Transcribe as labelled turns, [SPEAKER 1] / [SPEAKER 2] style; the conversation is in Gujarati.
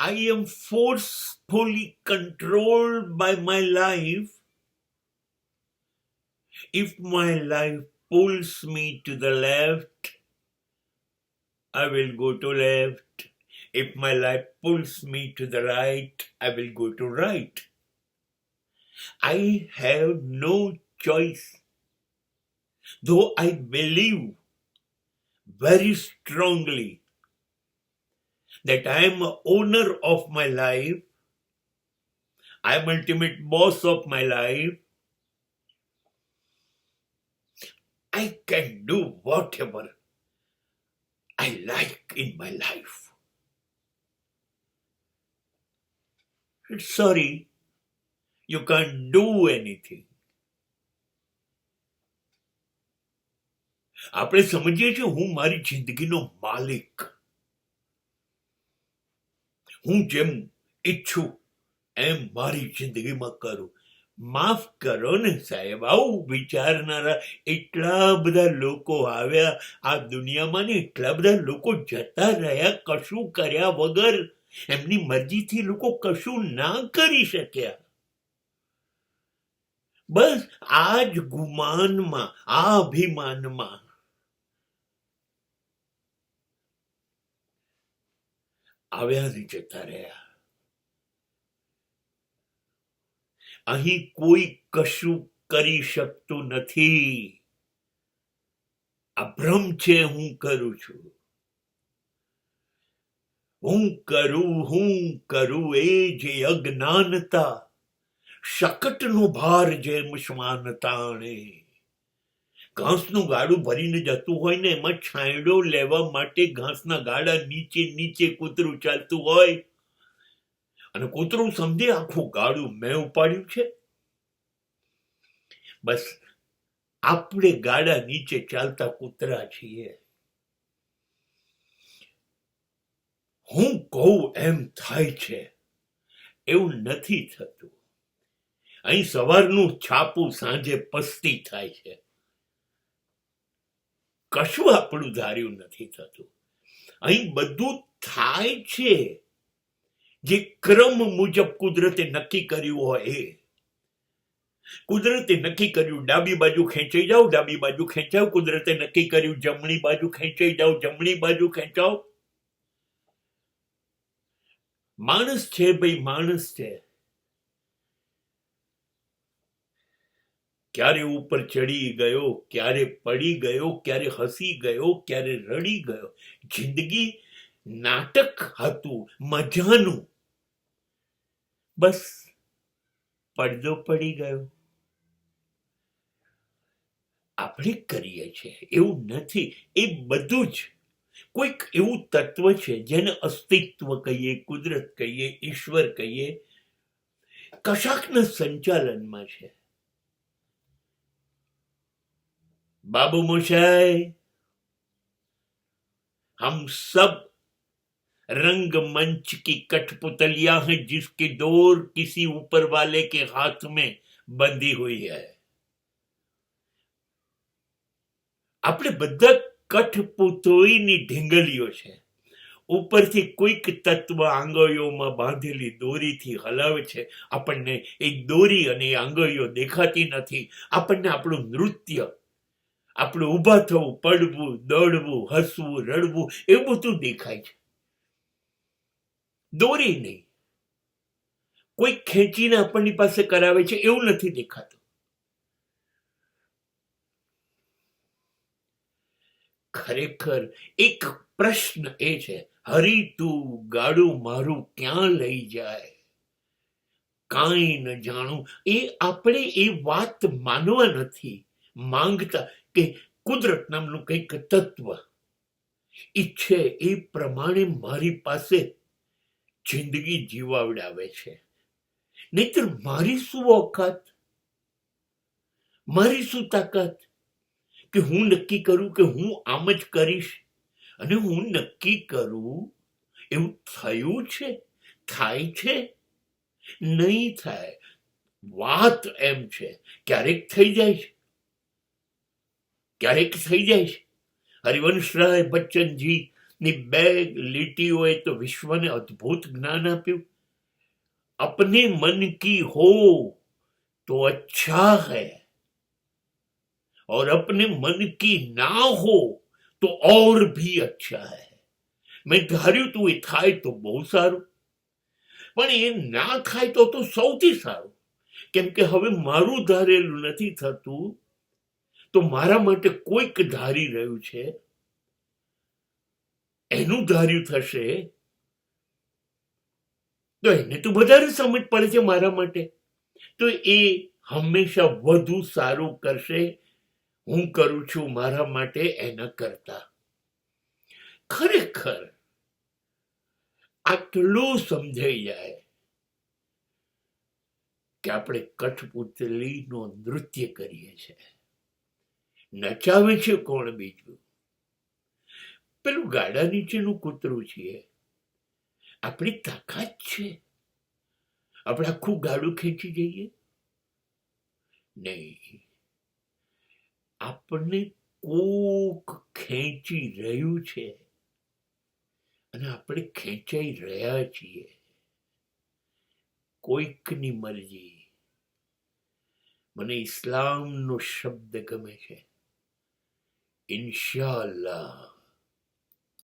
[SPEAKER 1] I am forcefully controlled by my life. If my life pulls me to the left, I will go to left. If my life pulls me to the right, I will go to right. I have no choice. Though I believe very strongly that I am an owner of my life, I am ultimate boss of my life, I can do whatever I like in my life. Sorry, you can't do anything. આપણે સમજીએ છીએ હું મારી જિંદગીનો માલિક, હું જેમ ઈચ્છું એમ મારી જિંદગીમાં કરું. માફ કરો ને સાહેબ, આવું વિચારનારા એટલા બધા લોકો આવ્યા આ દુનિયામાં ને એટલા બધા લોકો જતા રહ્યા કશું કર્યા વગર. એમની મરજીથી લોકો કશું ના કરી શક્યા. બસ આ જ ગુમાનમાં, આ અભિમાનમાં આવ્યા ને જતા રહ્યા. અહીં કોઈ કશું કરી શકતું નથી. આ ભ્રમ છે હું કરું છું. હું કરું એ જે અજ્ઞાનતા શકટનો ભાર જેમ શ્વાન તાણે. ઘાસનું ગાડું ભરીને જતું હોય ને એમાં છાંયડો લેવા માટે ઘાસના ગાડા નીચે નીચે કૂતરું ચાલતું હોય અને કૂતરું સમજે આખું ગાડું મેં ઉપાડ્યું છે. બસ આપણે ગાડા નીચે ચાલતા કૂતરા છીએ. હું કહું એમ થાય છે એવું નથી થતું. અહીં સવારનું છાપું સાંજે પસ્તી થાય છે. કશું આપણું ધાર્યું નથી થતું. અહીં બધું થાય છે જે ક્રમ મુજબ કુદરતે નક્કી કર્યું હોય એ. કુદરતે નક્કી કર્યું ડાબી બાજુ ખેંચાઈ જાઓ, ડાબી બાજુ ખેંચાવ. કુદરતે નક્કી કર્યું જમણી બાજુ ખેંચાઈ જાઓ, જમણી બાજુ ખેંચાવ. માણસ છે ભાઈ, માણસ છે. ક્યારે ઉપર ચડી ગયો, ક્યારે પડી ગયો, ક્યારે હસી ગયો, ક્યારે રડી ગયો. જિંદગી નાટક હતું મજાનું. બસ પડદો પડી ગયો. આપણે કરીએ છીએ એવું નથી. એ બધું જ કોઈક એવું તત્વ છે જેને અસ્તિત્વ કહીએ, કુદરત કહીએ, ઈશ્વર કહીએ, કશાકના સંચાલનમાં છે. बाबू मोशाय, हम सब रंग मंच की कठपुतलियां हैं जिसकी डोर किसी ऊपर वाले के हाथ में बंधी हुई है. આપણે બધા કઠપુતળીની ઢીંગલીઓ છે. ઉપરથી કોઈક તત્વ આંગળીઓમાં બાંધેલી દોરીથી હલાવે છે. આપણને એ દોરી અને એ આંગળીઓ દેખાતી નથી. આપણને આપણું નૃત્ય, આપણે ઊભા થવું, પડવું, દોડવું, હસવું, રડવું એવું બધું દેખાય છે. દોરી નહીં. કોઈ ખેંચીને આપણની પાસે કરાવે છે એવું નથી દેખાતું. ખરેખર એક પ્રશ્ન એ છે, હરી તું ગાડું મારું ક્યાં લઈ જાય, કાંઈ ન જાણું. એ આપણે એ વાત માનવા નથી માંગતા કે કુદરત નામનું કંઈક તત્વ ઈચ્છે એ પ્રમાણે મારી પાસે જિંદગી જીવાવડાવે છે. નહીતર મારી શું ઓકાત, મારી શું તાકાત કે હું નક્કી કરું કે હું આમ જ કરીશ. અને હું નક્કી કરું એવું થયું છે, થાય છે, નહીં થાય. વાત એમ છે ક્યારેક થઈ જાય છે, ક્યારેક થઈ જાય છે. હરિવંશરાય બચ્ચનજી ની બે લીટીઓએ તો વિશ્વને અદ્ભુત જ્ઞાન આપ્યું. अपने मन की हो तो अच्छा है और अपने मन की ना हो તો और भी अच्छा है. મેં ધાર્યું તું એ થાય તો બહુ સારું, પણ એ ના થાય તો સૌથી સારું, કેમ કે હવે મારું ધારેલું નથી થતું તો મારા માટે કોઈક ધારી રહ્યું છે, એનું ધાર્યું થશે તો એને તો વધારે સમજ પડે છે મારા માટે, તો એ હંમેશા વધુ સારું કરશે હું કરું છું મારા માટે એના કરતા. ખરેખર આટલું સમજાઈ જાય કે આપણે કઠપુતલીનો નૃત્ય કરીએ છીએ. નચાવે છે કોણ બીજું? પેલું ગાડા નીચેનું કૂતરું છીએ. આપણી તાકાત છે આપણે આખું ગાડું ખેંચી જઈએ? નહીં, આપણને કોક ખેંચી રહ્યું છે અને આપણે ખેંચાઈ રહ્યા છીએ. કોઈકની મરજી. મને ઇસ્લામનો શબ્દ ગમે છે, ઇન્શાઅલ્લાહ.